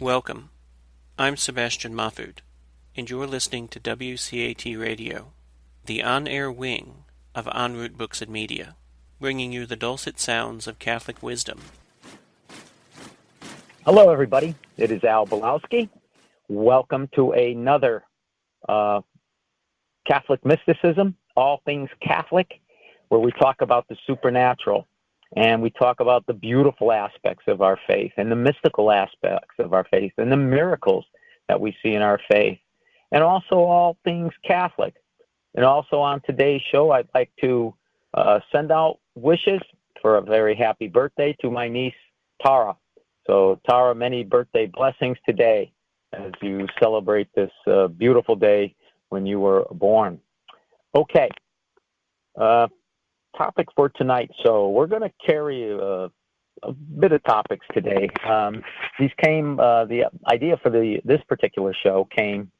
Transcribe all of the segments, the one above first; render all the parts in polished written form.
Welcome. I'm Sebastian Mahfood, and you're listening to WCAT Radio, the on-air wing of En Route Books and Media, bringing you the dulcet sounds of Catholic wisdom. Hello, everybody. It is Al Bielawski. Welcome to another Catholic Mysticism, all things Catholic, where we talk about the supernatural. And we talk about the beautiful aspects of our faith and the mystical aspects of our faith and the miracles that we see in our faith, and also all things Catholic. And also on today's show, I'd like to send out wishes for a very happy birthday to my niece, Tara. So, Tara, many birthday blessings today as you celebrate this beautiful day when you were born. Okay. Topic for tonight. So we're going to carry a bit of topics today. These came, the idea for this particular show came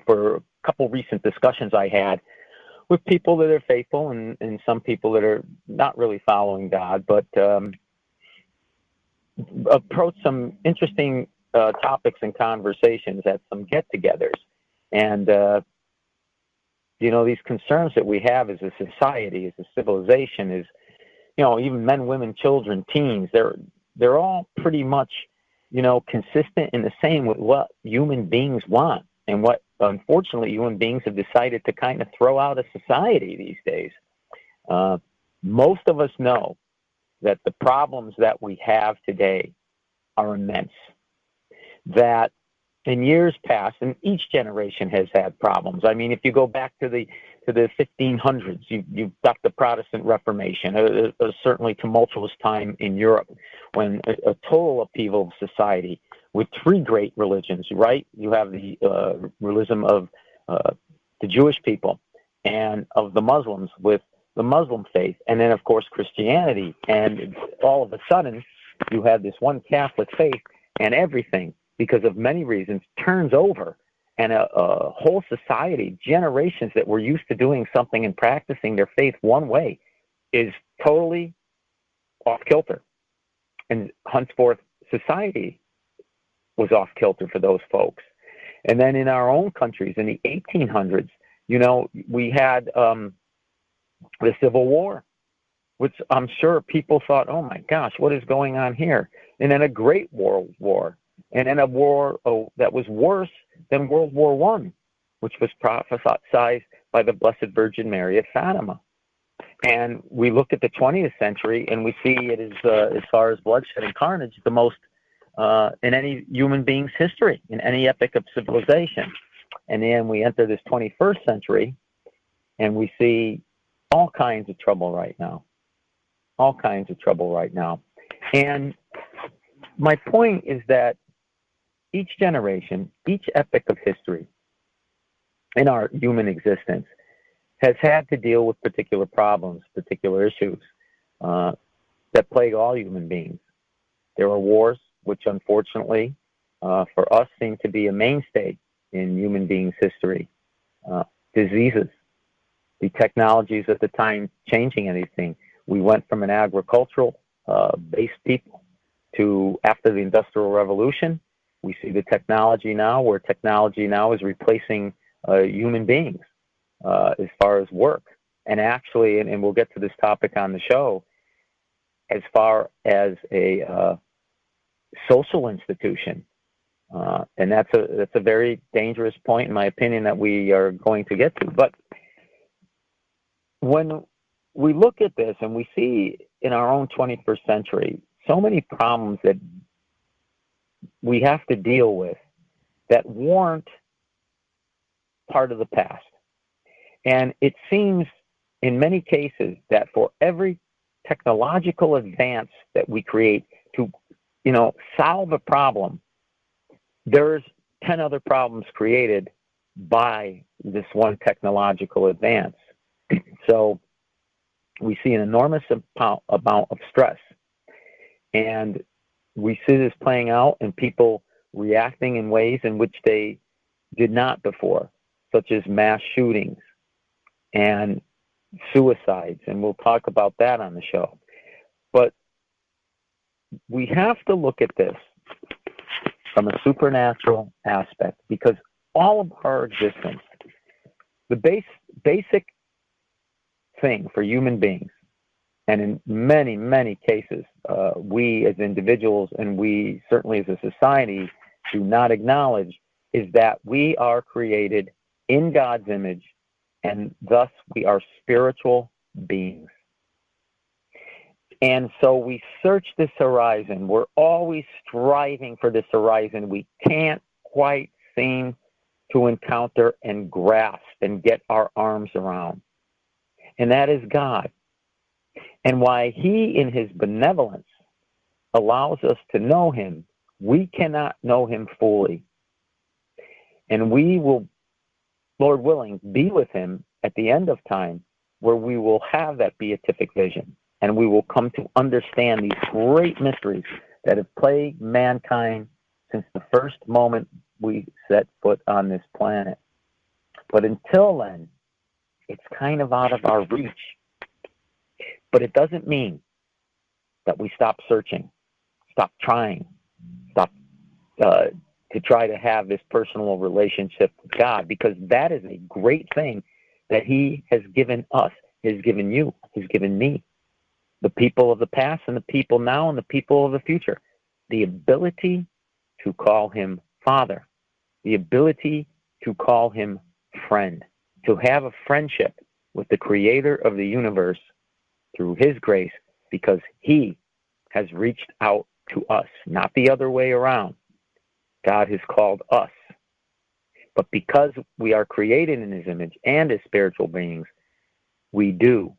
for a couple recent discussions I had with people that are faithful and some people that are not really following God, but approach some interesting topics and conversations at some get-togethers. And these concerns that we have as a society, as a civilization, is, even men, women, children, teens, they're all pretty much, consistent in the same with what human beings want and what, unfortunately, human beings have decided to kind of throw out of society these days. Most of us know that the problems that we have today are immense, that in years past, and each generation has had problems. I mean, if you go back to the 1500s, you've got the Protestant Reformation, a certainly tumultuous time in Europe when a total upheaval of society with three great religions, right? You have the religion of the Jewish people and of the Muslims with the Muslim faith, and then, of course, Christianity. And all of a sudden, you have this one Catholic faith, and everything, because of many reasons, turns over, and a whole society, generations that were used to doing something and practicing their faith one way, is totally off kilter. And henceforth, society was off kilter for those folks. And then in our own countries, in the 1800s, we had the Civil War, which I'm sure people thought, oh my gosh, what is going on here? And then a Great World War. And then a war that was worse than World War I, which was prophesied by the Blessed Virgin Mary at Fatima. And we look at the 20th century, and we see it as far as bloodshed and carnage, the most in any human being's history, in any epoch of civilization. And then we enter this 21st century, and we see all kinds of trouble right now. All kinds of trouble right now. And my point is that each generation, each epoch of history in our human existence has had to deal with particular problems, particular issues that plague all human beings. There are wars, which unfortunately for us seem to be a mainstay in human beings' history. Diseases, the technologies at the time changing anything. We went from an agricultural based people to, after the Industrial Revolution, we see the technology now, where technology now is replacing human beings as far as work. And actually, and we'll get to this topic on the show, as far as a social institution. And that's a very dangerous point, in my opinion, that we are going to get to. But when we look at this and we see in our own 21st century so many problems that we have to deal with that weren't part of the past. And it seems in many cases that for every technological advance that we create to, solve a problem, there's 10 other problems created by this one technological advance. So we see an enormous amount of stress. And we see this playing out and people reacting in ways in which they did not before, such as mass shootings and suicides. And we'll talk about that on the show. But we have to look at this from a supernatural aspect, because all of our existence, the basic thing for human beings, and in many, many cases, we as individuals and we certainly as a society do not acknowledge, is that we are created in God's image, and thus we are spiritual beings. And so we search this horizon. We're always striving for this horizon we can't quite seem to encounter and grasp and get our arms around. And that is God. And why He, in His benevolence, allows us to know Him, we cannot know Him fully. And we will, Lord willing, be with Him at the end of time, where we will have that beatific vision. And we will come to understand these great mysteries that have plagued mankind since the first moment we set foot on this planet. But until then, it's kind of out of our reach. But it doesn't mean that we stop searching, stop trying, stop to try to have this personal relationship with God, because that is a great thing that He has given us, has given you, has given me, the people of the past and the people now and the people of the future. The ability to call Him Father, the ability to call Him friend, to have a friendship with the Creator of the universe through His grace, because He has reached out to us, not the other way around. God has called us. But because we are created in His image and as spiritual beings, we do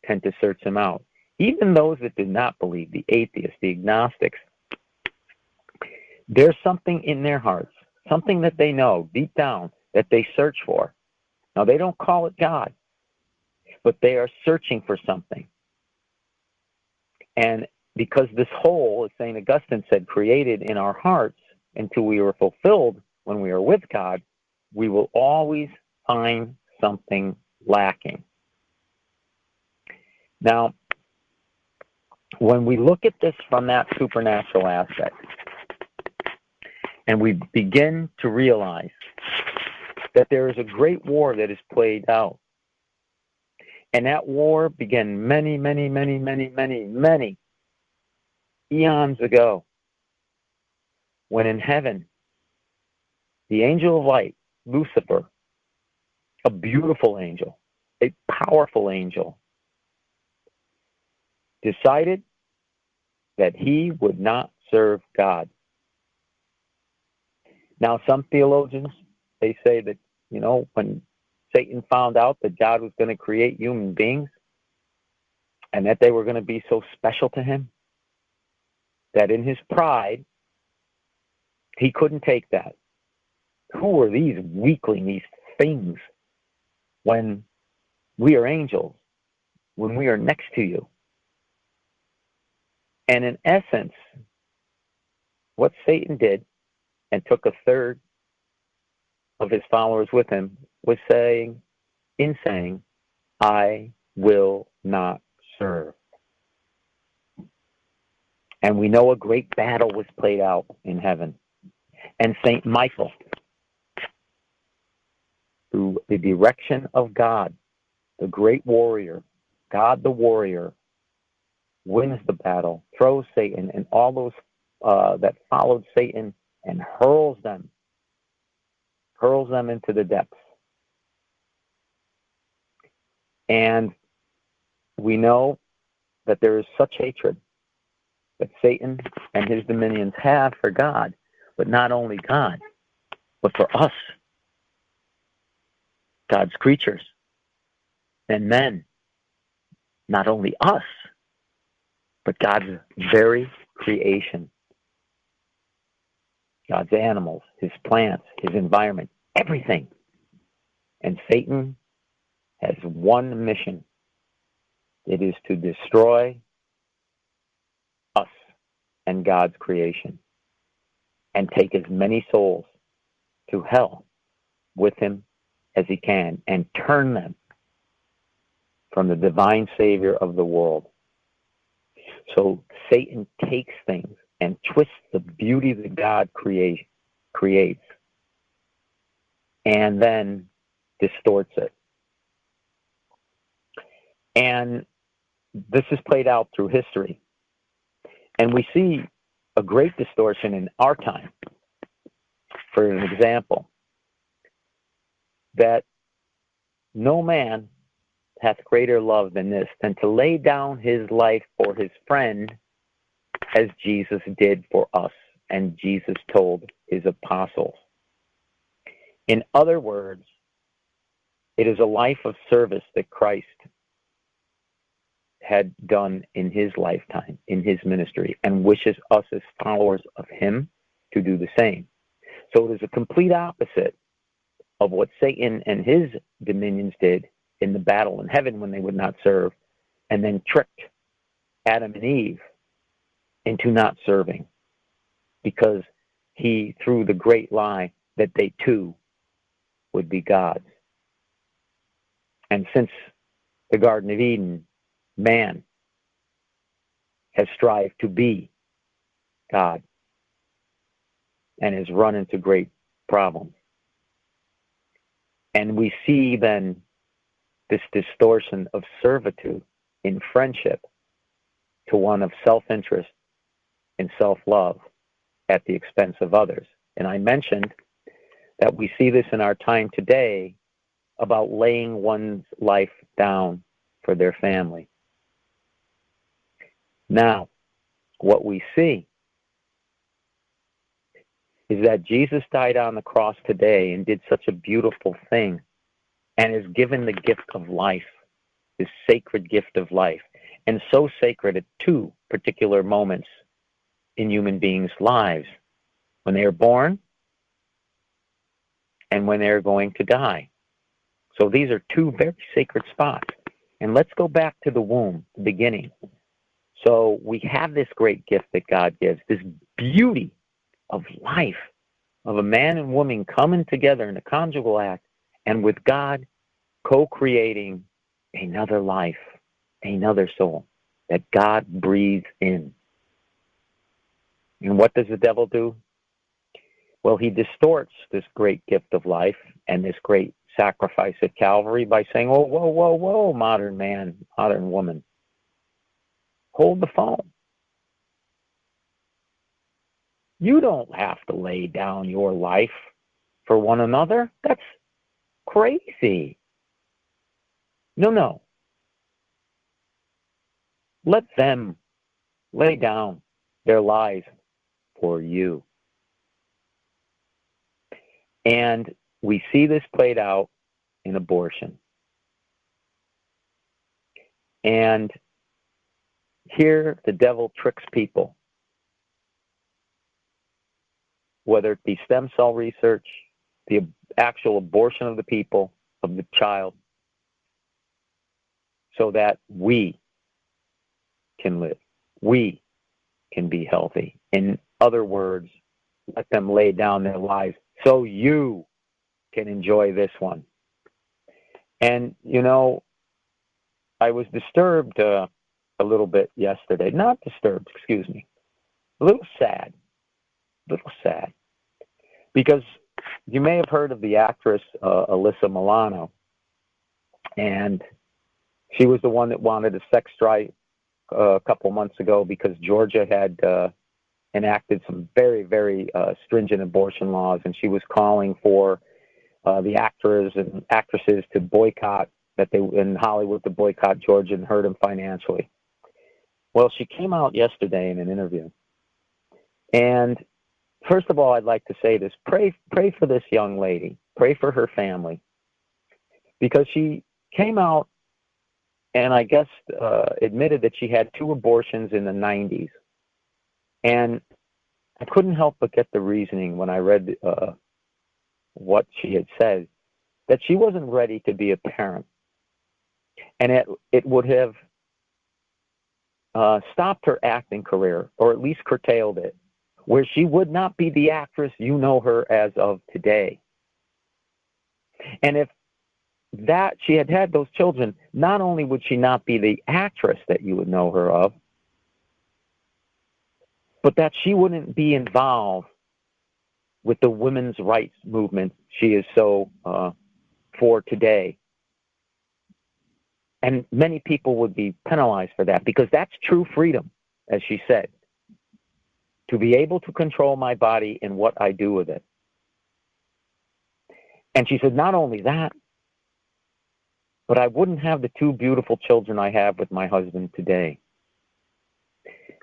tend to search Him out. Even those that do not believe, the atheists, the agnostics, there's something in their hearts, something that they know deep down that they search for. Now, they don't call it God, but they are searching for something. And because this whole, as St. Augustine said, created in our hearts until we are fulfilled when we are with God, we will always find something lacking. Now, when we look at this from that supernatural aspect, and we begin to realize that there is a great war that is played out, and that war began many, many, many, many, many, many eons ago, when in heaven, the angel of light, Lucifer, a beautiful angel, a powerful angel, decided that he would not serve God. Now, some theologians, they say that, when Satan found out that God was going to create human beings and that they were going to be so special to him, that in his pride, he couldn't take that. Who are these weaklings, these things, when we are angels, when we are next to you? And in essence, what Satan did, and took a third of his followers with him, was saying, I will not serve. And we know a great battle was played out in heaven. And St. Michael, through the direction of God, the great warrior, God the warrior, wins the battle, throws Satan and all those that followed Satan, and hurls them into the depths. And we know that there is such hatred that Satan and his dominions have for God, but not only God, but for us, God's creatures and men. Not only us, but God's very creation. God's animals, his plants, his environment, everything. And Satan has one mission. It is to destroy us and God's creation and take as many souls to hell with him as he can and turn them from the divine Savior of the world. So Satan takes things and twists the beauty that God creates and then distorts it. And this is played out through history. And we see a great distortion in our time. For an example, that no man hath greater love than this, than to lay down his life for his friend, as Jesus did for us, and Jesus told his apostles. In other words, it is a life of service that Christ had done in his lifetime, in his ministry, and wishes us as followers of him to do the same. So it is a complete opposite of what Satan and his dominions did in the battle in heaven when they would not serve, and then tricked Adam and Eve into not serving, because he threw the great lie that they too would be gods. And since the Garden of Eden, man has strived to be God and has run into great problems. And we see then this distortion of servitude in friendship to one of self-interest and self-love at the expense of others. And I mentioned that we see this in our time today about laying one's life down for their family. Now, what we see is that Jesus died on the cross today and did such a beautiful thing and is given the gift of life, this sacred gift of life, and so sacred at two particular moments in human beings' lives, when they are born and when they're going to die. So these are two very sacred spots. And let's go back to the womb, the beginning. So we have this great gift that God gives, this beauty of life, of a man and woman coming together in a conjugal act, and with God co-creating another life, another soul that God breathes in. And what does the devil do? Well, he distorts this great gift of life and this great sacrifice at Calvary by saying, oh, whoa, whoa, whoa, modern man, modern woman, hold the phone. You don't have to lay down your life for one another. That's crazy. No. Let them lay down their lives for you. And we see this played out in abortion. And here the devil tricks people, whether it be stem cell research, the actual abortion of the people, of the child, so that we can live. We can be healthy. In other words, let them lay down their lives so you can enjoy this one. And, you know, I was disturbed a little bit yesterday. Not disturbed, excuse me. A little sad. Because you may have heard of the actress Alyssa Milano. And she was the one that wanted a sex strike a couple months ago because Georgia had enacted some very, very stringent abortion laws, and she was calling for the actors and actresses to boycott, that they in Hollywood to boycott Georgia and hurt them financially. Well, she came out yesterday in an interview, and first of all, I'd like to say this: pray for this young lady, pray for her family, because she came out and I guess admitted that she had 2 abortions in the 90s. And I couldn't help but get the reasoning when I read what she had said, that she wasn't ready to be a parent. And it would have stopped her acting career, or at least curtailed it, where she would not be the actress you know her as of today. And if that she had those children, not only would she not be the actress that you would know her of, but that she wouldn't be involved with the women's rights movement she is so for today. And many people would be penalized for that, because that's true freedom, as she said, to be able to control my body and what I do with it. And she said, not only that, but I wouldn't have the two beautiful children I have with my husband today.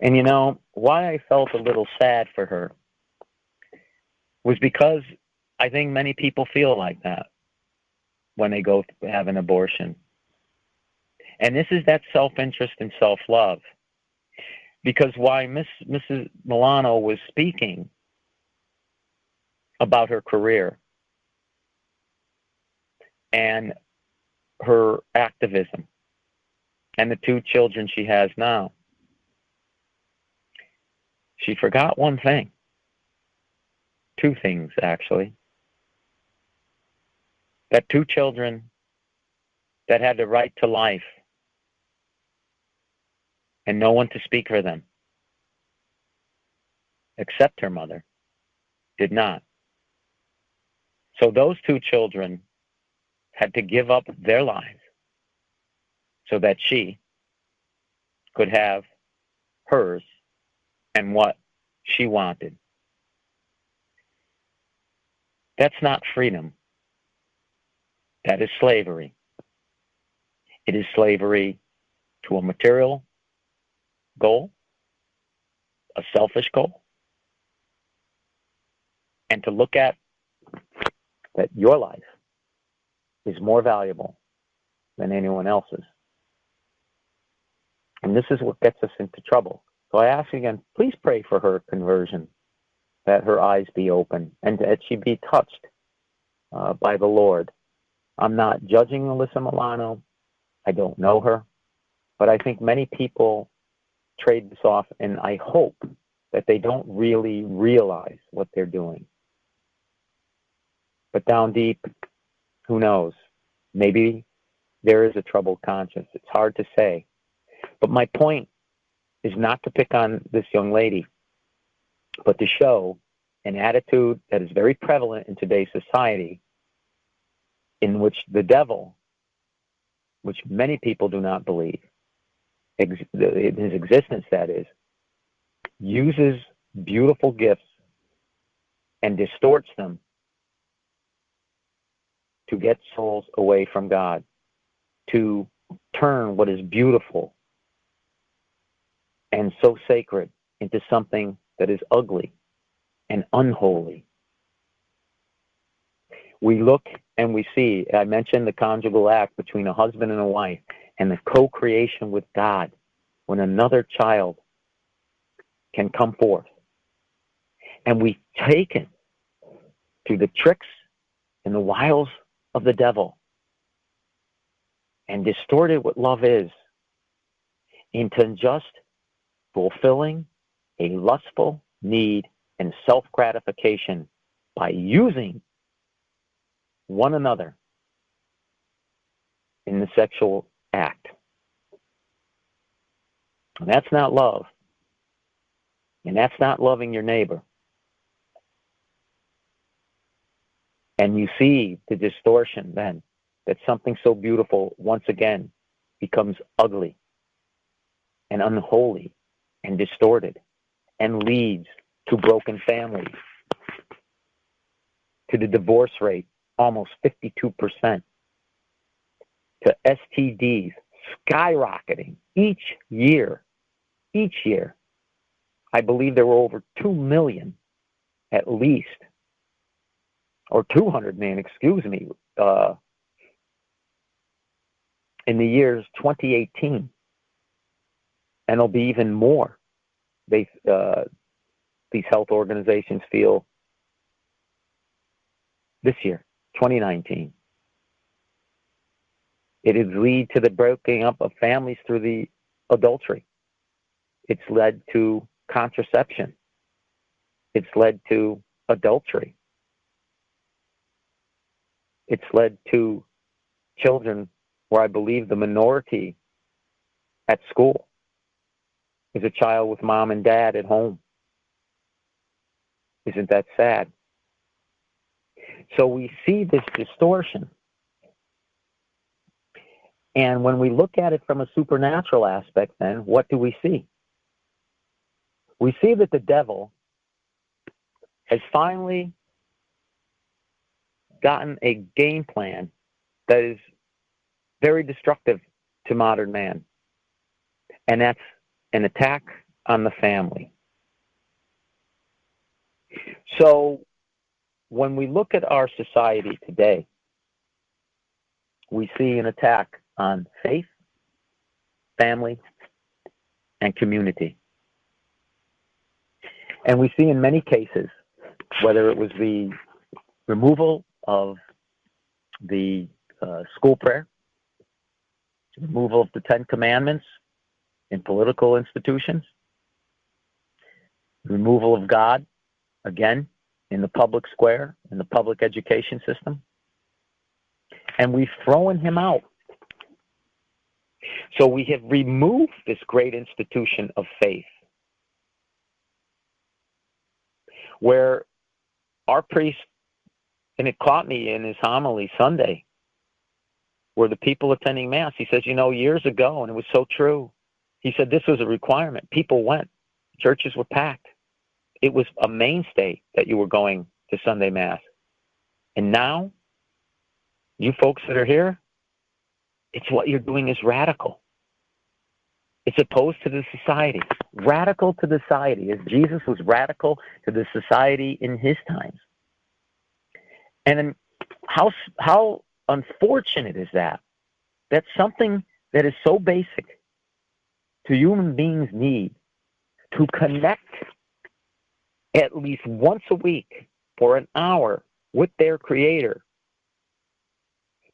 And you know, why I felt a little sad for her was because I think many people feel like that when they go to have an abortion. And this is that self-interest and self-love. Because while Mrs. Milano was speaking about her career and her activism and the two children she has now, she forgot one thing. Two things, actually. That two children that had the right to life and no one to speak for them, except her mother, did not. So those two children had to give up their lives so that she could have hers and what she wanted. That's not freedom. That is slavery. It is slavery to a material goal, a selfish goal, and to look at that your life is more valuable than anyone else's. And this is what gets us into trouble. So I ask you again, please pray for her conversion, that her eyes be open and that she be touched by the Lord. I'm not judging Alyssa Milano. I don't know her. But I think many people trade this off, and I hope that they don't really realize what they're doing. But down deep, who knows? Maybe there is a troubled conscience. It's hard to say. But my point is not to pick on this young lady, but to show an attitude that is very prevalent in today's society, in which the devil, which many people do not believe, his existence, that is, uses beautiful gifts and distorts them to get souls away from God, to turn what is beautiful and so sacred into something that is ugly and unholy. We look and we see, I mentioned the conjugal act between a husband and a wife and the co-creation with God, when another child can come forth. And we take it to the tricks and the wiles of the devil and distorted what love is into just fulfilling a lustful need and self-gratification by using one another in the sexual act. And that's not love. And that's not loving your neighbor. And you see the distortion then, that something so beautiful once again becomes ugly and unholy and distorted and leads to broken families, to the divorce rate almost 52%, to STDs skyrocketing each year. I believe there were over 2 million at least, or 200 million, excuse me, in the years 2018. And it'll be even more. These health organizations feel this year, 2019. It has led to the breaking up of families through the adultery. It's led to contraception. It's led to adultery. It's led to children where I believe the minority at school is a child with mom and dad at home Isn't that sad? So we see this distortion. And when we look at it from a supernatural aspect, then, what do we see? We see that the devil has finally gotten a game plan that is very destructive to modern man. And that's an attack on the family. So when we look at our society today, we see an attack on faith, family, and community. And we see in many cases, whether it was the removal of the school prayer, removal of the Ten Commandments in political institutions, removal of God, again, in the public square, in the public education system, and we've thrown him out. So we have removed this great institution of faith, where our priest, and it caught me in his homily Sunday, where the people attending Mass, he says, years ago, and it was so true, he said this was a requirement. People went. Churches were packed. It was a mainstay that you were going to Sunday Mass. And now, you folks that are here, it's what you're doing is radical. It's opposed to the society. Radical to the society, as Jesus was radical to the society in his times. And how unfortunate is that? That's something that is so basic to human beings' need, to connect at least once a week for an hour with their Creator,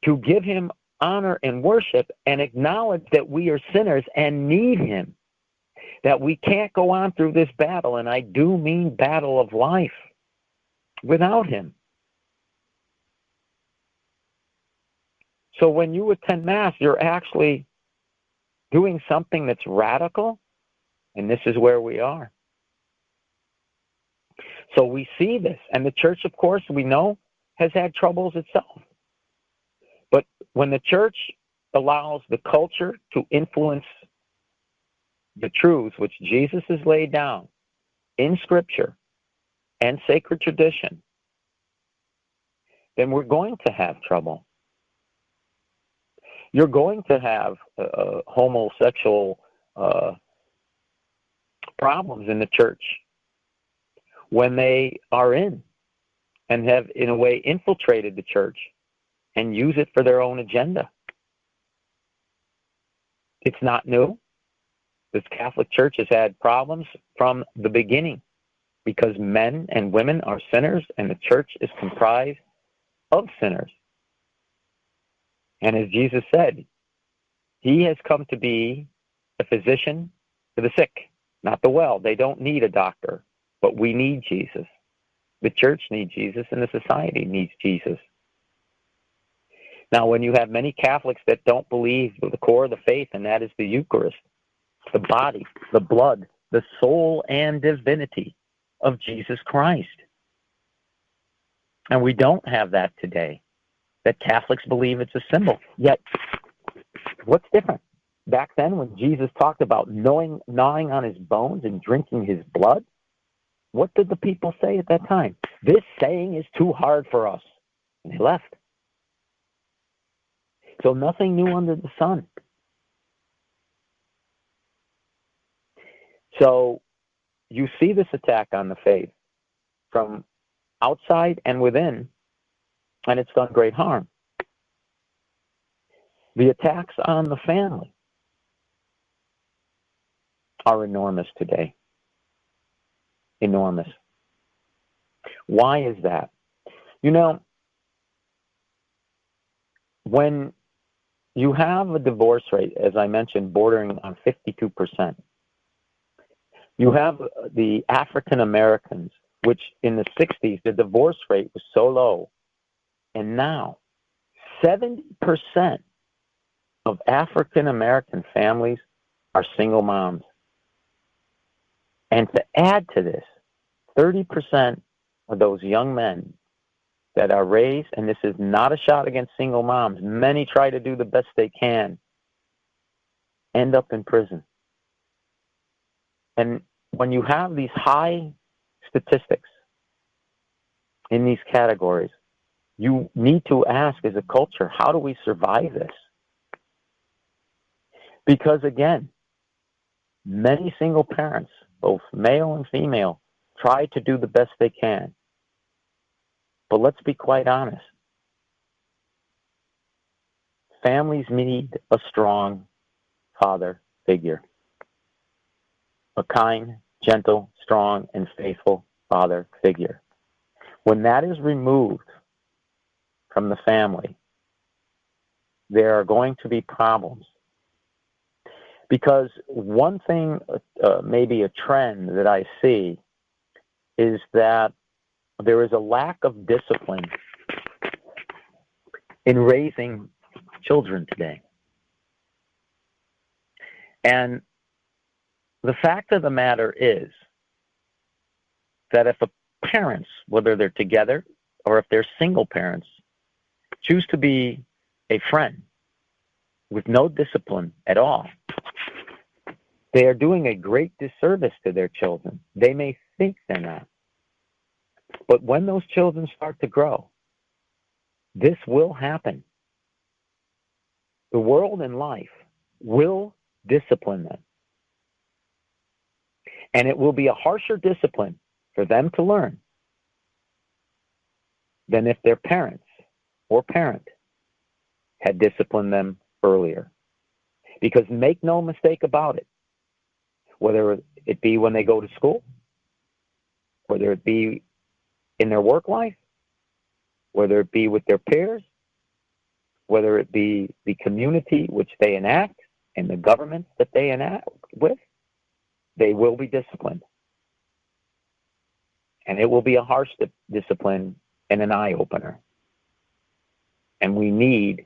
to give him honor and worship and acknowledge that we are sinners and need him, that we can't go on through this battle, and I do mean battle of life, without him. So when you attend Mass, you're actually doing something that's radical, and this is where we are. So we see this, and the church, of course, we know, has had troubles itself. But when the church allows the culture to influence the truths which Jesus has laid down in Scripture and sacred tradition, then we're going to have trouble. You're going to have homosexual problems in the church when they are in and have, in a way, infiltrated the church and use it for their own agenda. It's not new. This Catholic Church has had problems from the beginning because men and women are sinners, and the church is comprised of sinners. And as Jesus said, he has come to be a physician to the sick, not the well. They don't need a doctor, but we need Jesus. The church needs Jesus, and the society needs Jesus. Now, when you have many Catholics that don't believe the core of the faith, and that is the Eucharist, the body, the blood, the soul, and divinity of Jesus Christ. And we don't have that today, that Catholics believe it's a symbol. Yet, what's different? Back then, when Jesus talked about gnawing on his bones and drinking his blood, what did the people say at that time? This saying is too hard for us. And they left. So nothing new under the sun. So you see this attack on the faith from outside and within, and it's done great harm. The attacks on the family are enormous today. Enormous. Why is that? When you have a divorce rate, as I mentioned, bordering on 52%, you have the African Americans, which in the 60s, the divorce rate was so low. And now, 70% of African American families are single moms. And to add to this, 30% of those young men that are raised, and this is not a shot against single moms, many try to do the best they can, end up in prison. And when you have these high statistics in these categories, you need to ask as a culture, how do we survive this? Because again, many single parents, both male and female, try to do the best they can. But let's be quite honest. Families need a strong father figure. A kind, gentle, strong, and faithful father figure. When that is removed from the family, there are going to be problems. Because one thing, maybe a trend that I see, is that there is a lack of discipline in raising children today. And the fact of the matter is that if parents, whether they're together or if they're single parents, choose to be a friend with no discipline at all, they are doing a great disservice to their children. They may think they're not. But when those children start to grow, this will happen. The world and life will discipline them. And it will be a harsher discipline for them to learn than if their parents or parent had disciplined them earlier. Because make no mistake about it, whether it be when they go to school, whether it be in their work life, whether it be with their peers, whether it be the community which they enact and the government that they enact with, they will be disciplined. And it will be a harsh discipline and an eye-opener. And we need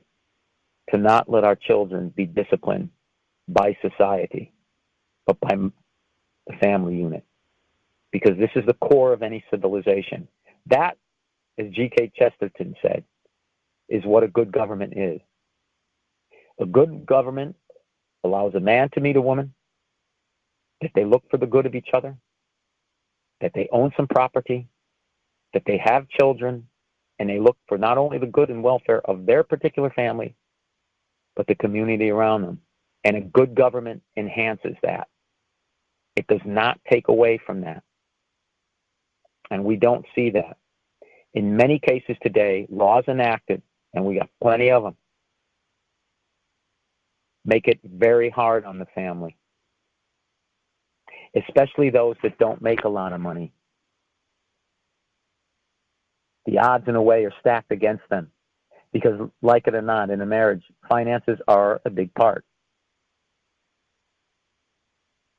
to not let our children be disciplined by society, but by the family unit. Because this is the core of any civilization. That, as G.K. Chesterton said, is what a good government is. A good government allows a man to meet a woman, that they look for the good of each other, that they own some property, that they have children, and they look for not only the good and welfare of their particular family, but the community around them. And a good government enhances that. It does not take away from that. And we don't see that. In many cases today, laws enacted, and we got plenty of them, make it very hard on the family, especially those that don't make a lot of money. The odds, in a way, are stacked against them because, like it or not, in a marriage, finances are a big part.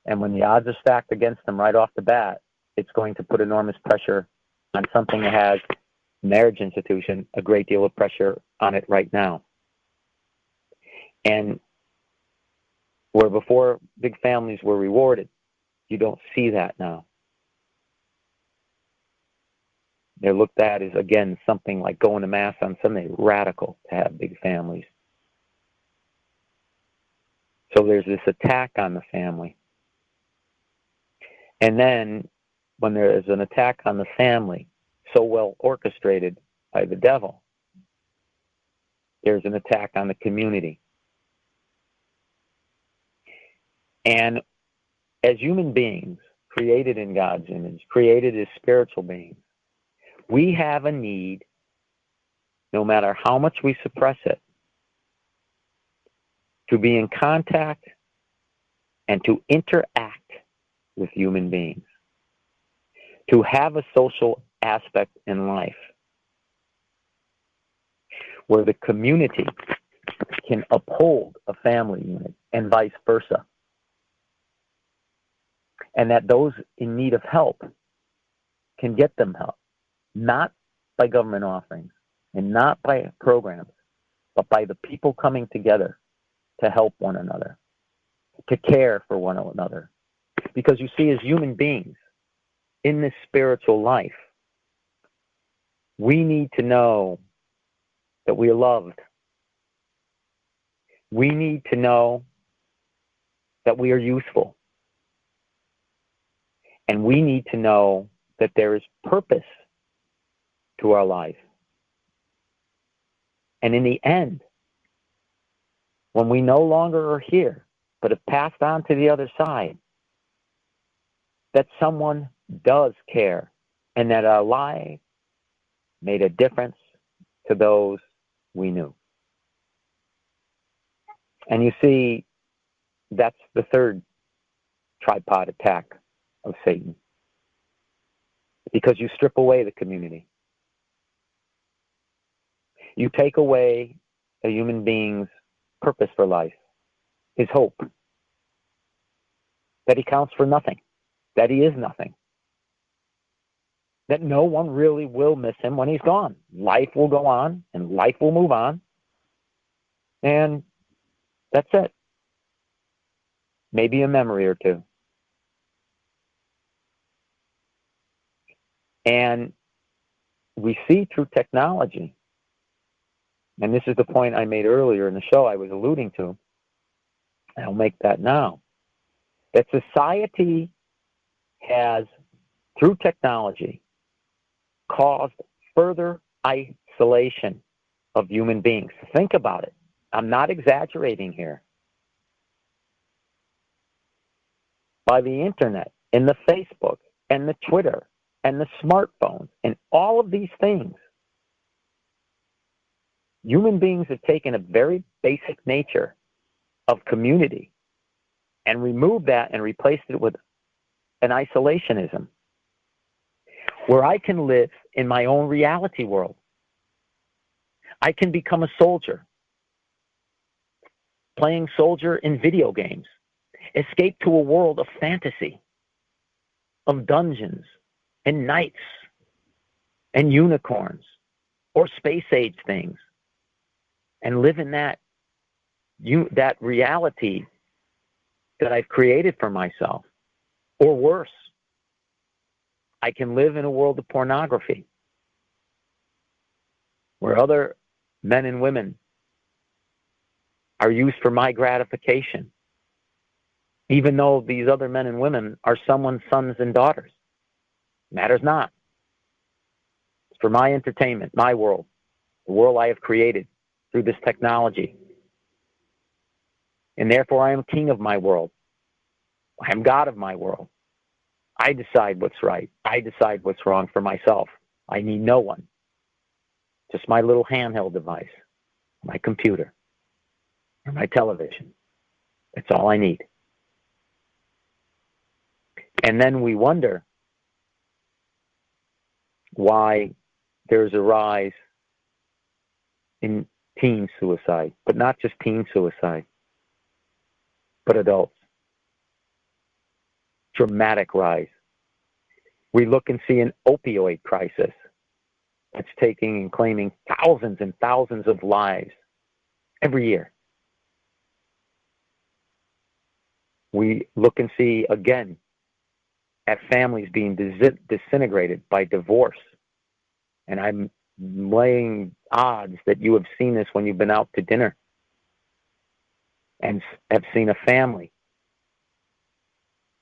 And when the odds are stacked against them right off the bat, it's going to put enormous pressure on something that has, marriage institution, a great deal of pressure on it right now. And where before big families were rewarded, you don't see that now. They're looked at as, again, something like going to Mass on Sunday, radical to have big families. So there's this attack on the family. And then when there is an attack on the family, so well orchestrated by the devil, there's an attack on the community. And as human beings, created in God's image, created as spiritual beings, we have a need, no matter how much we suppress it, to be in contact and to interact with human beings, to have a social aspect in life where the community can uphold a family unit and vice versa. And that those in need of help can get them help, not by government offerings and not by programs, but by the people coming together to help one another, to care for one another. Because you see, as human beings in this spiritual life, We need to know that we are loved. We need to know that we are useful. And we need to know that there is purpose to our life. And in the end, when we no longer are here, but have passed on to the other side, that someone does care and that our life made a difference to those we knew. And you see, that's the third tripod attack of Satan. Because you strip away the community. You take away a human being's purpose for life, his hope, that he counts for nothing, that he is nothing, that no one really will miss him when he's gone. Life will go on, and life will move on, and that's it. Maybe a memory or two. And we see through technology, and this is the point I made earlier in the show I was alluding to, and I'll make that now, that society has, through technology, caused further isolation of human beings. Think about it. I'm not exaggerating here. By the internet, and the Facebook, and the Twitter, and the smartphones, and all of these things, human beings have taken a very basic nature of community and removed that and replaced it with an isolationism, where I can live in my own reality world. I can become a soldier, playing soldier in video games, escape to a world of fantasy, of dungeons and knights and unicorns or space age things, and live in that reality that I've created for myself. Or worse, I can live in a world of pornography where other men and women are used for my gratification, even though these other men and women are someone's sons and daughters. Matters not. It's for my entertainment, my world, the world I have created through this technology. And therefore I am king of my world. I am God of my world. I decide what's right. I decide what's wrong for myself. I need no one. Just my little handheld device, my computer, or my television. That's all I need. And then we wonder why there's a rise in teen suicide, but not just teen suicide, but adults. Dramatic rise. We look and see an opioid crisis that's taking and claiming thousands and thousands of lives every year. We look and see again at families being disintegrated by divorce. And I'm laying odds that you have seen this when you've been out to dinner and have seen a family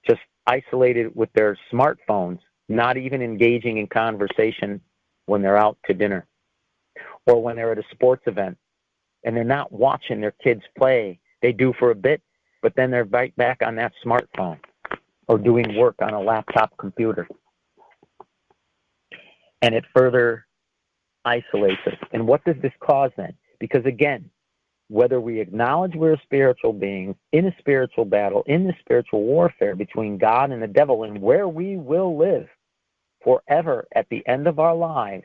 just isolated with their smartphones, not even engaging in conversation when they're out to dinner or when they're at a sports event, and they're not watching their kids play. They do for a bit, but then they're right back on that smartphone or doing work on a laptop computer. And it further isolates us. And what does this cause then? Because again, whether we acknowledge we're spiritual beings in a spiritual battle, in the spiritual warfare between God and the devil, and where we will live forever at the end of our lives,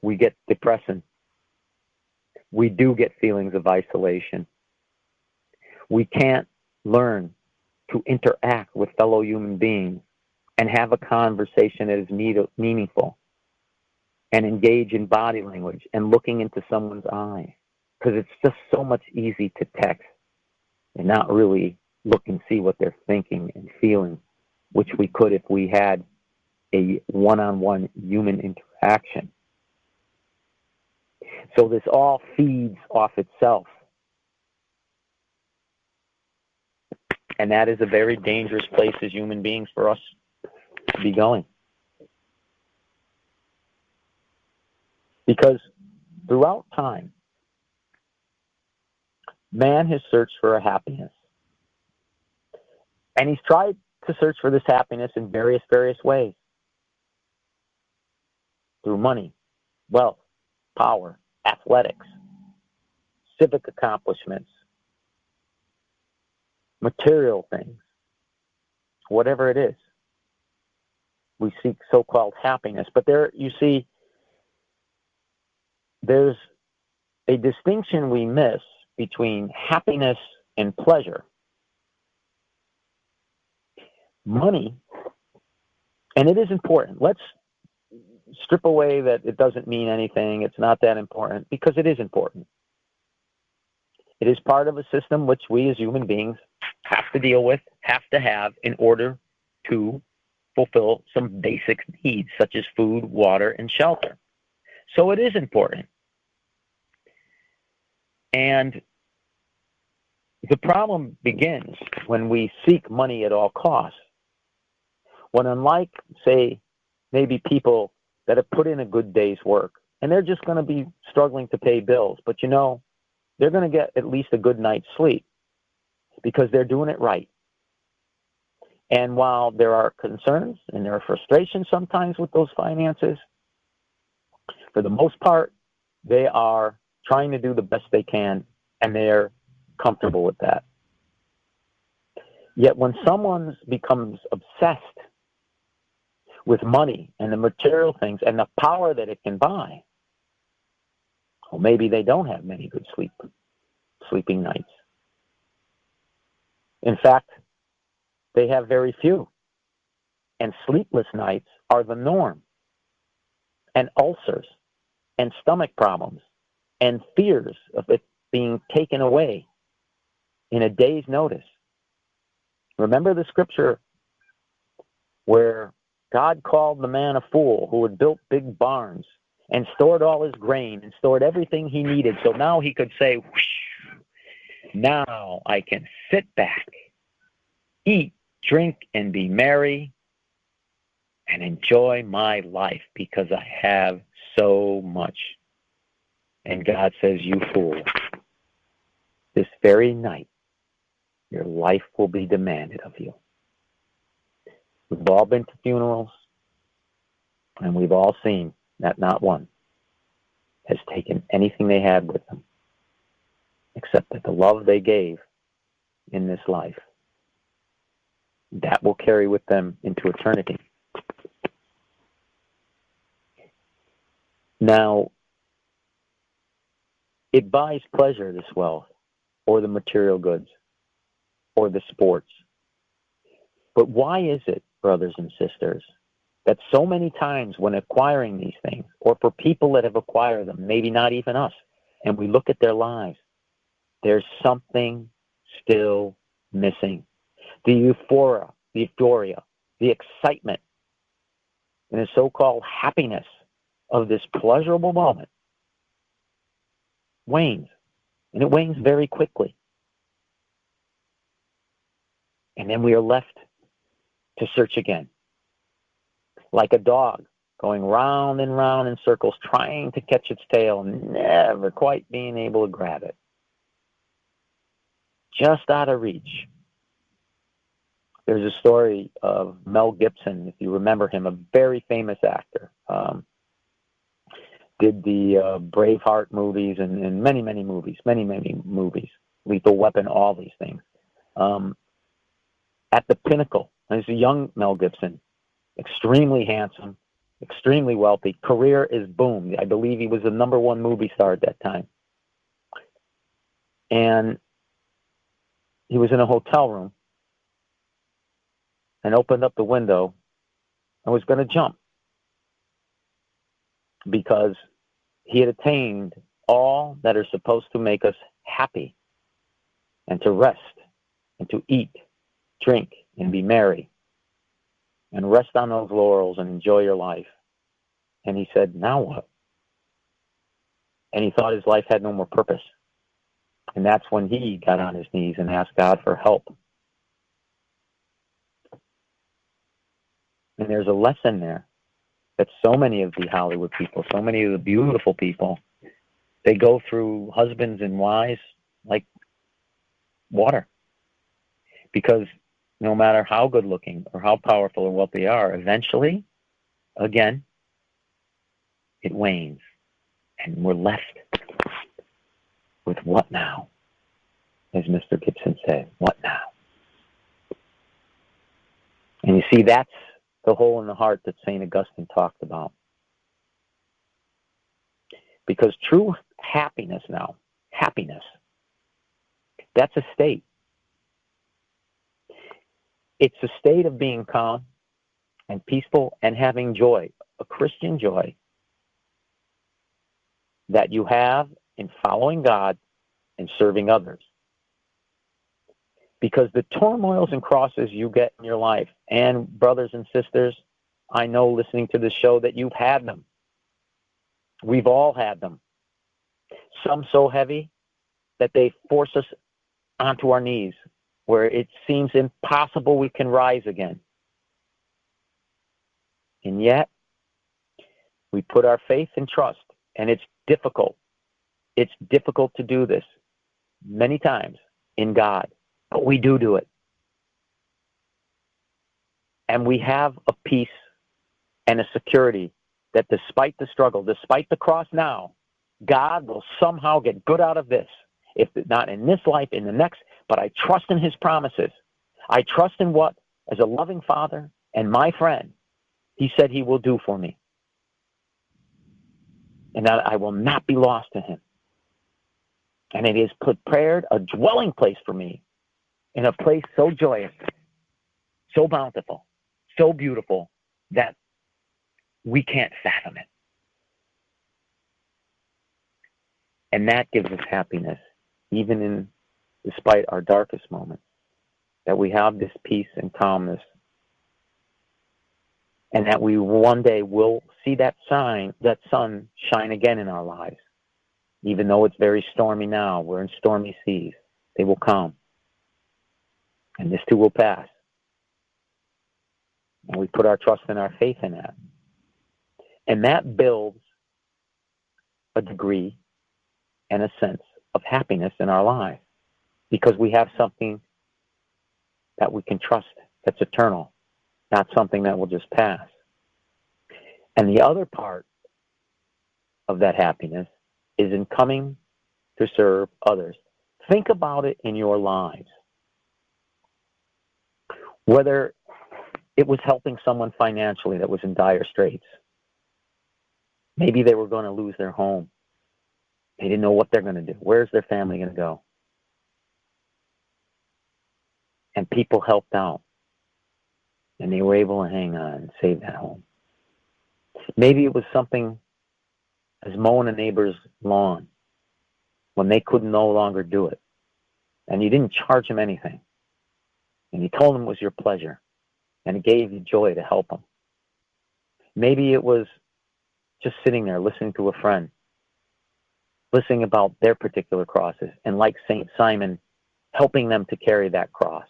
we get depression. We do get feelings of isolation. We can't learn to interact with fellow human beings and have a conversation that is meaningful and engage in body language and looking into someone's eyes, because it's just so much easy to text and not really look and see what they're thinking and feeling, which we could if we had a one-on-one human interaction. So this all feeds off itself. And that is a very dangerous place as human beings for us to be going. Because throughout time, man has searched for a happiness. And he's tried to search for this happiness in various ways. Through money, wealth, power, athletics, civic accomplishments, material things, whatever it is. We seek so-called happiness. But there, you see, there's a distinction we miss between happiness and pleasure. Money, and it is important. Let's strip away that it doesn't mean anything, it's not that important, because it is important. It is part of a system which we as human beings have to deal with, have to have in order to fulfill some basic needs, such as food, water, and shelter. So it is important. And the problem begins when we seek money at all costs. When unlike, say, maybe people that have put in a good day's work, and they're just going to be struggling to pay bills, but you know, they're going to get at least a good night's sleep because they're doing it right. And while there are concerns and there are frustrations sometimes with those finances, for the most part, they are trying to do the best they can, and they're comfortable with that. Yet when someone becomes obsessed with money and the material things and the power that it can buy, well, maybe they don't have many good sleeping nights. In fact, they have very few. And sleepless nights are the norm. And ulcers and stomach problems and fears of it being taken away in a day's notice. Remember the scripture where God called the man a fool who had built big barns and stored all his grain and stored everything he needed. So now he could say, whoosh, now I can sit back, eat, drink, and be merry and enjoy my life because I have so much. And God says, you fool, this very night, your life will be demanded of you. We've all been to funerals, and we've all seen that not one has taken anything they had with them, except that the love they gave in this life, that will carry with them into eternity. Now, it buys pleasure, this wealth, or the material goods, or the sports. But why is it, brothers and sisters, that so many times when acquiring these things, or for people that have acquired them, maybe not even us, and we look at their lives, there's something still missing. The euphoria, the excitement, and the so-called happiness of this pleasurable moment wanes, and it wanes very quickly. And then we are left to search again, like a dog going round and round in circles, trying to catch its tail, never quite being able to grab it. Just out of reach. There's a story of Mel Gibson, if you remember him, a very famous actor. Did the Braveheart movies and many movies, Lethal Weapon, all these things. At the pinnacle, as a young Mel Gibson, extremely handsome, extremely wealthy, career is boomed. I believe he was the #1 movie star at that time. And he was in a hotel room and opened up the window and was going to jump because he had attained all that are supposed to make us happy and to rest and to eat, drink, and be merry. and rest on those laurels and enjoy your life. And he said, now what? And he thought his life had no more purpose. And that's when he got on his knees and asked God for help. And there's a lesson there that so many of the Hollywood people, so many of the beautiful people, they go through husbands and wives like water. Because no matter how good looking or how powerful or what they are, eventually, again, it wanes. And we're left with what now? As Mr. Gibson said, what now? And you see, that's the hole in the heart that St. Augustine talked about. Because true happiness now, that's a state. It's a state of being calm and peaceful and having joy, a Christian joy that you have in following God and serving others. Because the turmoils and crosses you get in your life, and brothers and sisters, I know listening to the show that you've had them. We've all had them. Some so heavy that they force us onto our knees, where it seems impossible we can rise again. And yet, we put our faith and trust, and it's difficult. It's difficult to do this many times in God, but we do it. And we have a peace and a security that despite the struggle, despite the cross now, God will somehow get good out of this. If not in this life, in the next, but I trust in his promises. I trust in what, as a loving father and my friend, he said he will do for me. And that I will not be lost to him. And it has prepared a dwelling place for me in a place so joyous, so bountiful, so beautiful that we can't fathom it. And that gives us happiness, even despite our darkest moments, that we have this peace and calmness, and that we one day will see that sun shine again in our lives. Even though it's very stormy now, we're in stormy seas, they will come. And this too will pass. And we put our trust and our faith in that. And that builds a degree and a sense of happiness in our lives, because we have something that we can trust that's eternal, not something that will just pass. And the other part of that happiness is in coming to serve others. Think about it in your lives. Whether it was helping someone financially that was in dire straits. Maybe they were going to lose their home. They didn't know what they're going to do. Where's their family going to go? And people helped out. And they were able to hang on and save that home. Maybe it was something as mowing a neighbor's lawn when they could no longer do it. And you didn't charge them anything. And you told them it was your pleasure. And it gave you joy to help them. Maybe it was just sitting there listening to a friend, listening about their particular crosses, and like St. Simon, helping them to carry that cross.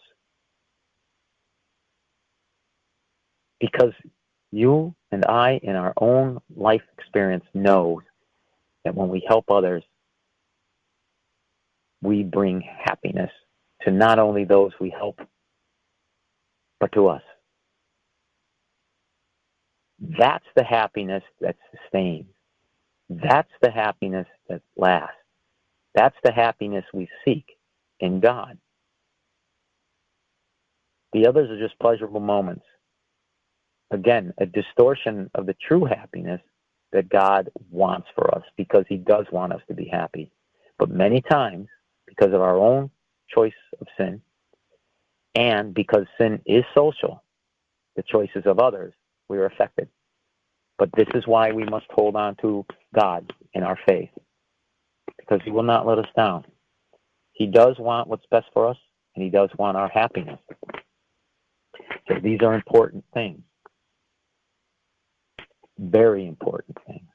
Because you and I, in our own life experience, know that when we help others, we bring happiness to not only those we help, but to us. That's the happiness that sustains. That's the happiness that lasts. That's the happiness we seek in God. The others are just pleasurable moments. Again, a distortion of the true happiness that God wants for us, because he does want us to be happy. But many times, because of our own choice of sin, and because sin is social, the choices of others, we are affected. But this is why we must hold on to God in our faith, because he will not let us down. He does want what's best for us, and he does want our happiness. So these are important things. Very important things.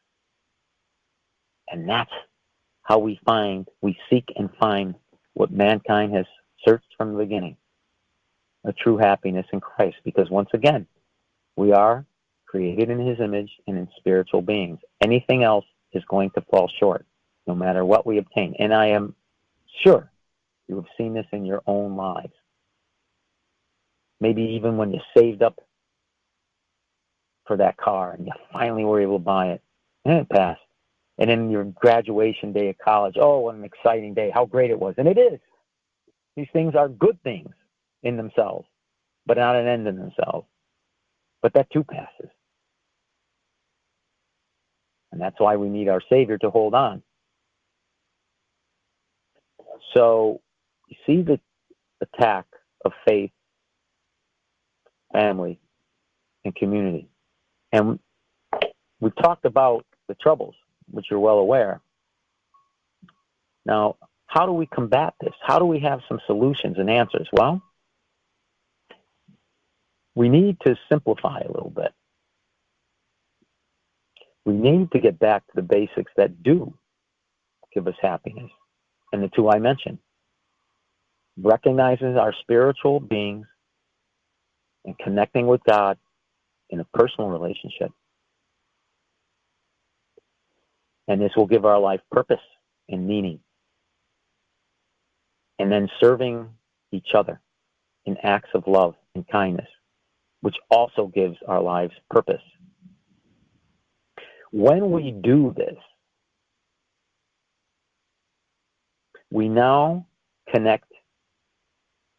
And that's how we seek and find what mankind has searched from the beginning, a true happiness in Christ. Because once again, we are created in his image and in spiritual beings. Anything else is going to fall short, no matter what we obtain. And I am sure you have seen this in your own lives. Maybe even when you saved up for that car and you finally were able to buy it, and it passed. And then your graduation day at college, oh, what an exciting day, how great it was. And it is. These things are good things in themselves, but not an end in themselves. But that too passes. And that's why we need our Savior to hold on. So you see the attack of faith, family, and community. And we've talked about the troubles, which you're well aware. Now, how do we combat this? How do we have some solutions and answers? Well, we need to simplify a little bit. We need to get back to the basics that do give us happiness. And the two I mentioned. Recognizing our spiritual beings and connecting with God in a personal relationship. And this will give our life purpose and meaning. And then serving each other in acts of love and kindness, which also gives our lives purpose. When we do this, we now connect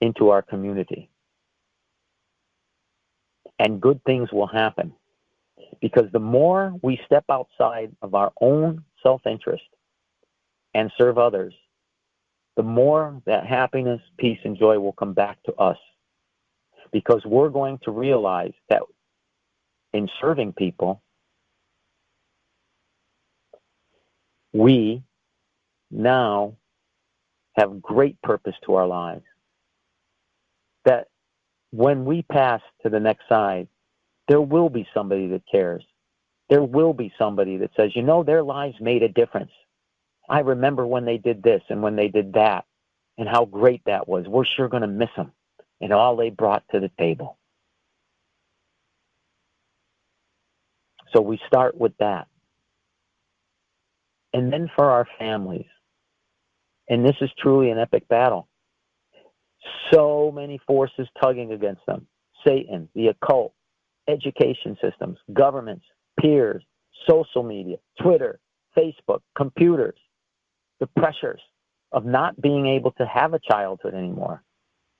into our community. And good things will happen. Because the more we step outside of our own self-interest and serve others, the more that happiness, peace, and joy will come back to us. Because we're going to realize that in serving people, we now have great purpose to our lives. That when we pass to the next side, there will be somebody that cares. There will be somebody that says, you know, their lives made a difference. I remember when they did this and when they did that and how great that was. We're sure going to miss them and all they brought to the table. So we start with that. And then for our families, and this is truly an epic battle. So many forces tugging against them. Satan, the occult, education systems, governments, peers, social media, Twitter, Facebook, computers, the pressures of not being able to have a childhood anymore,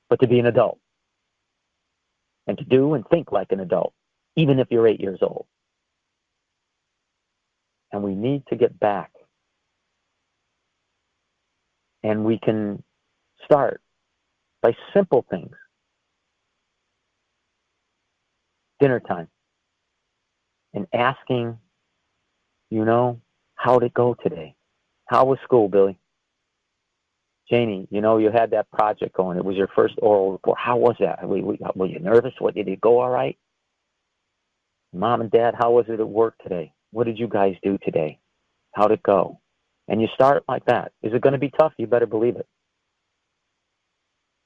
but to be an adult and to do and think like an adult, even if you're 8 years old. And we need to get back. And we can start by simple things. Dinner time. And asking, you know, how'd it go today? How was school, Billy? Janie, you know, you had that project going. It was your first oral report. How was that? Were you nervous? Did it go all right? Mom and Dad, how was it at work today? What did you guys do today? How'd it go? And you start like that. Is it going to be tough? You better believe it.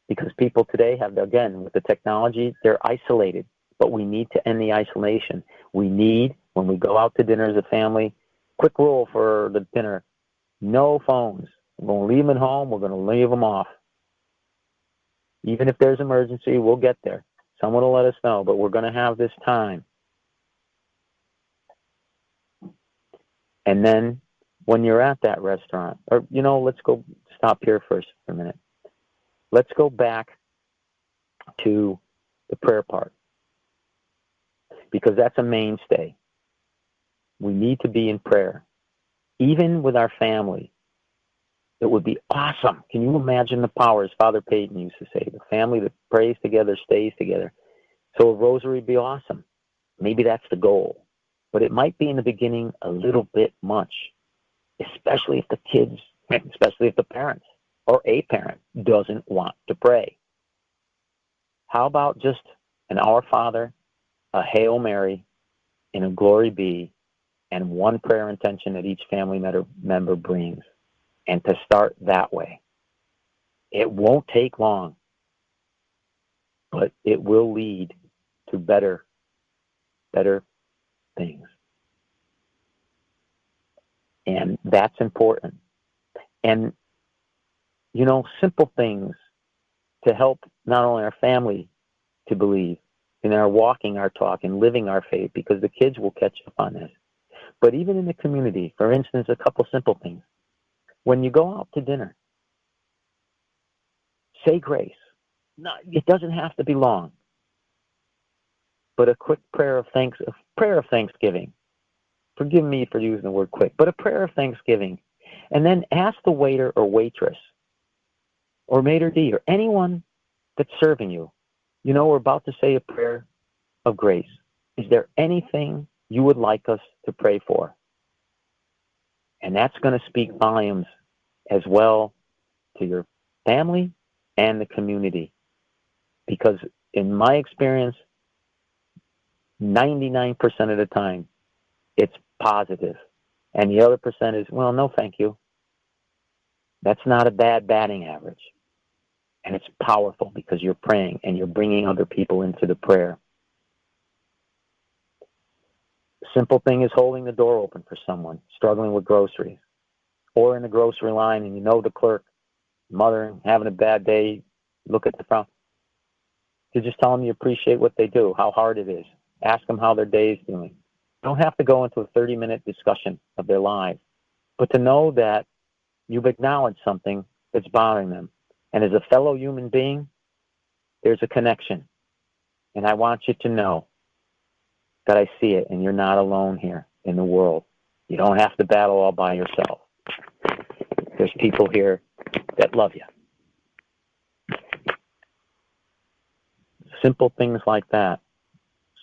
Because people today have, again, with the technology, they're isolated. But we need to end the isolation. We need, when we go out to dinner as a family, quick rule for the dinner, no phones. We're going to leave them at home. We're going to leave them off. Even if there's emergency, we'll get there. Someone will let us know, but we're going to have this time. And then when you're at that restaurant, or, you know, let's go stop here first for a minute. Let's go back to the prayer part, because that's a mainstay. We need to be in prayer. Even with our family, it would be awesome. Can you imagine the power, as Father Peyton used to say, the family that prays together stays together. So a rosary would be awesome. Maybe that's the goal. But it might be in the beginning a little bit much, especially if the kids, especially if the parents or a parent doesn't want to pray. How about just an Our Father, a Hail Mary, in a glory be and one prayer intention that each family member brings, and to start that way. It won't take long, but it will lead to better things. And that's important. And, simple things to help not only our family to believe in our walking our talk and living our faith, because the kids will catch up on this. But even in the community, for instance, a couple simple things. When you go out to dinner, say grace. No, it doesn't have to be long, but a quick prayer of thanksgiving. Forgive me for using the word quick, but a prayer of thanksgiving. And then ask the waiter or waitress or maitre d' or anyone that's serving you, we're about to say a prayer of grace. Is there anything you would like us to pray for? And that's going to speak volumes as well to your family and the community. Because in my experience, 99% of the time, it's positive. And the other percent is, well, no, thank you. That's not a bad batting average. And it's powerful because you're praying and you're bringing other people into the prayer. Simple thing is holding the door open for someone struggling with groceries, or in the grocery line and the clerk, mother, having a bad day, look at the front. You just tell them you appreciate what they do, how hard it is. Ask them how their day is doing. You don't have to go into a 30-minute discussion of their lives, but to know that you've acknowledged something that's bothering them. And as a fellow human being, there's a connection. And I want you to know that I see it, and you're not alone here in the world. You don't have to battle all by yourself. There's people here that love you. Simple things like that.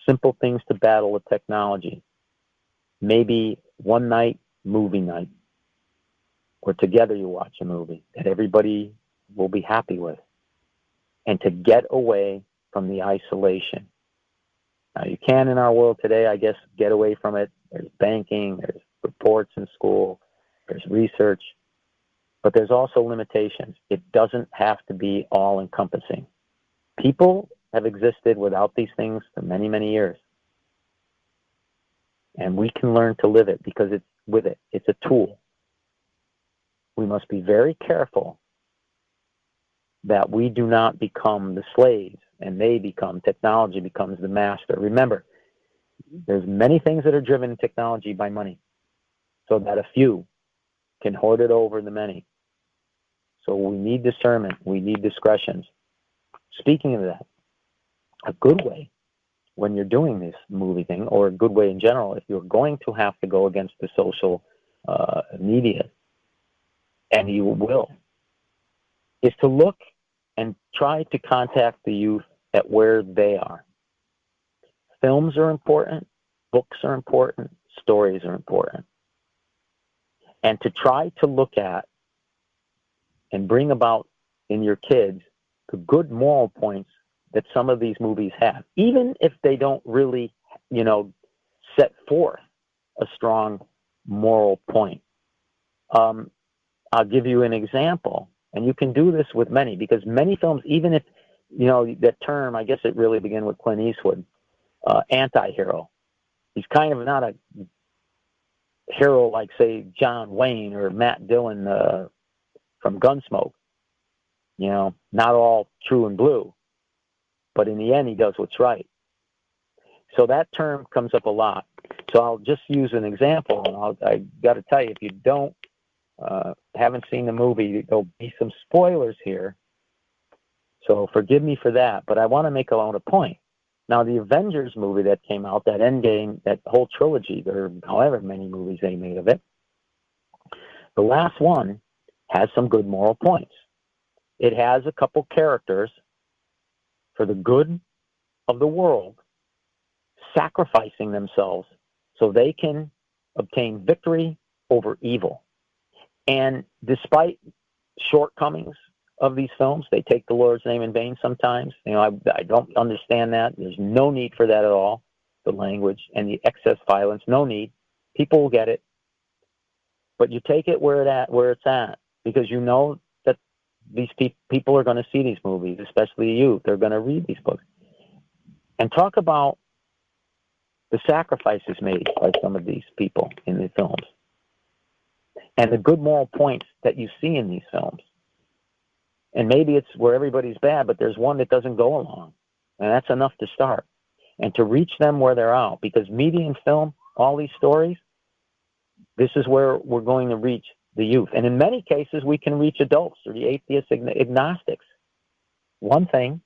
Simple things to battle with technology. Maybe one night, movie night, or together you watch a movie that everybody will be happy with. And to get away from the isolation. Now, you can in our world today, I guess, get away from it. There's banking, there's reports in school, there's research, but there's also limitations. It doesn't have to be all-encompassing. People have existed without these things for many, many years. And we can learn to live it because it's a tool. We must be very careful that we do not become the slaves and technology becomes the master. Remember, there's many things that are driven in technology by money, so that a few can hoard it over the many. So we need discernment. We need discretions. Speaking of that, a good way when you're doing this movie thing, or a good way in general, if you're going to have to go against the social media, and you will, is to look and try to contact the youth at where they are. Films are important, books are important, stories are important. And to try to look at and bring about in your kids the good moral points that some of these movies have, even if they don't really, set forth a strong moral point. I'll give you an example. And you can do this with many, because many films, even if, that term, I guess it really began with Clint Eastwood, anti-hero. He's kind of not a hero like, say, John Wayne or Matt Dillon from Gunsmoke. Not all true and blue. But in the end, he does what's right. So that term comes up a lot. So I'll just use an example. And I got to tell you, if you haven't seen the movie, there'll be some spoilers here. So forgive me for that. But I want to make a point. Now, the Avengers movie that came out, that Endgame, that whole trilogy, or however many movies they made of it, the last one has some good moral points. It has a couple characters for the good of the world sacrificing themselves so they can obtain victory over evil. And despite shortcomings of these films, they take the Lord's name in vain sometimes. I don't understand that. There's no need for that at all. the language and the excess violence. No need. People will get it. But you take it where it's at, because you know that these people are going to see these movies, especially youth. They're going to read these books. And talk about the sacrifices made by some of these people in the films and the good moral points that you see in these films. And maybe it's where everybody's bad, but there's one that doesn't go along. And that's enough to start. And to reach them where they're out. Because media and film, all these stories, this is where we're going to reach the youth. And in many cases, we can reach adults or the atheists, agnostics. One thing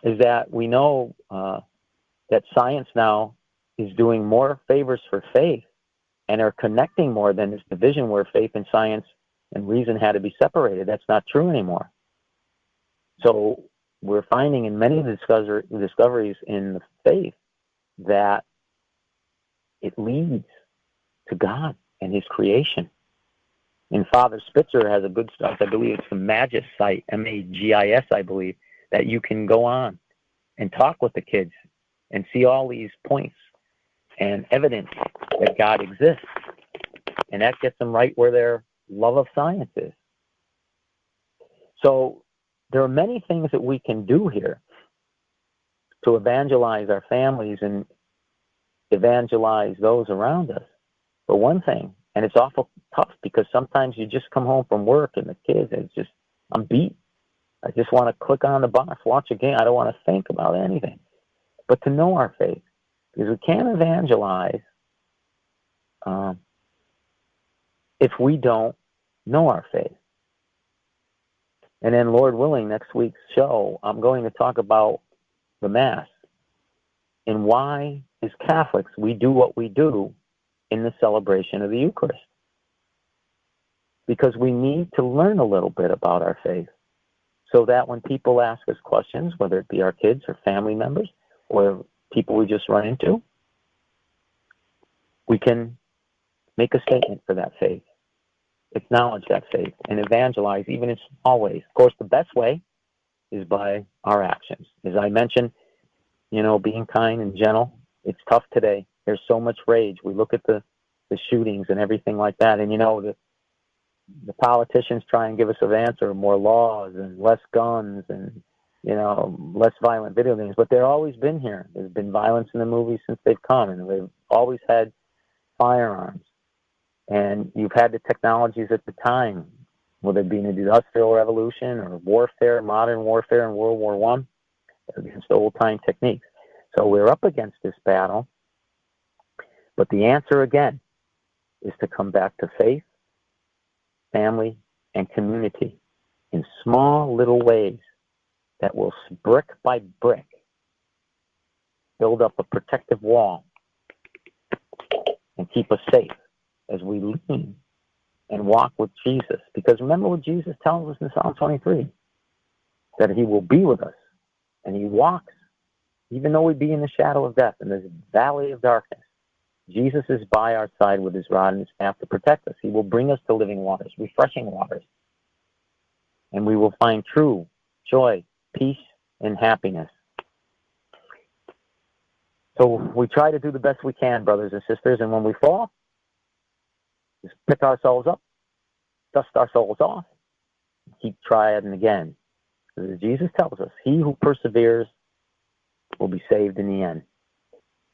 is that we know that science now is doing more favors for faith and are connecting more than this division where faith and science and reason had to be separated. That's not true anymore. So we're finding in many discoveries in the faith that it leads to God and his creation. And Father Spitzer has a good stuff. I believe it's the Magis site, MAGIS, I believe, that you can go on and talk with the kids and see all these points and evidence that God exists. And that gets them right where their love of science is. So there are many things that we can do here to evangelize our families and evangelize those around us. But one thing, and it's awful tough because sometimes you just come home from work and the kids, it's just, I'm beat. I just want to click on the box, watch a game. I don't want to think about anything. But to know our faith, because we can't evangelize if we don't know our faith. And then, Lord willing, next week's show, I'm going to talk about the Mass and why, as Catholics, we do what we do in the celebration of the Eucharist. Because we need to learn a little bit about our faith so that when people ask us questions, whether it be our kids or family members or people we just run into, we can make a statement for that faith, acknowledge that faith, and evangelize even in small ways. Of course, the best way is by our actions. As I mentioned, being kind and gentle. It's tough today. There's so much rage. We look at the shootings and everything like that, and the politicians try and give us an answer, more laws and less guns and less violent video games. But they've always been here. There's been violence in the movies since they've come, and they've always had firearms. And you've had the technologies at the time, whether it be in the Industrial Revolution or warfare, modern warfare in World War I, against old-time techniques. So we're up against this battle. But the answer, again, is to come back to faith, family, and community in small little ways that will, brick by brick, build up a protective wall and keep us safe as we lean and walk with Jesus. Because remember what Jesus tells us in Psalm 23, that he will be with us, and he walks, even though we be in the shadow of death, in this valley of darkness. Jesus is by our side with his rod and his staff to protect us. He will bring us to living waters, refreshing waters. And we will find true joy, peace, and happiness. So we try to do the best we can, brothers and sisters, and when we fall, just pick ourselves up, dust ourselves off, and keep trying again. Because as Jesus tells us, he who perseveres will be saved in the end.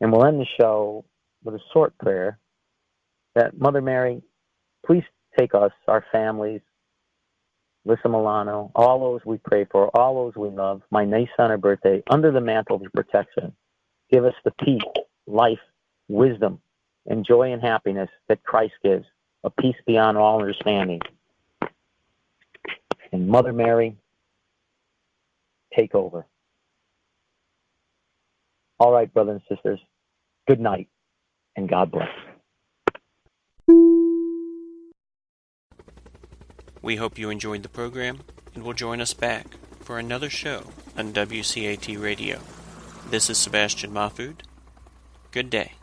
And we'll end the show with a short prayer that Mother Mary, please take us, our families, Lissa Milano, all those we pray for, all those we love, my niece on her birthday, under the mantle of your protection. Give us the peace, life, wisdom, and joy and happiness that Christ gives, a peace beyond all understanding. And Mother Mary, take over. All right, brothers and sisters, good night, and God bless. We hope you enjoyed the program and will join us back for another show on WCAT Radio. This is Sebastian Mahfood. Good day.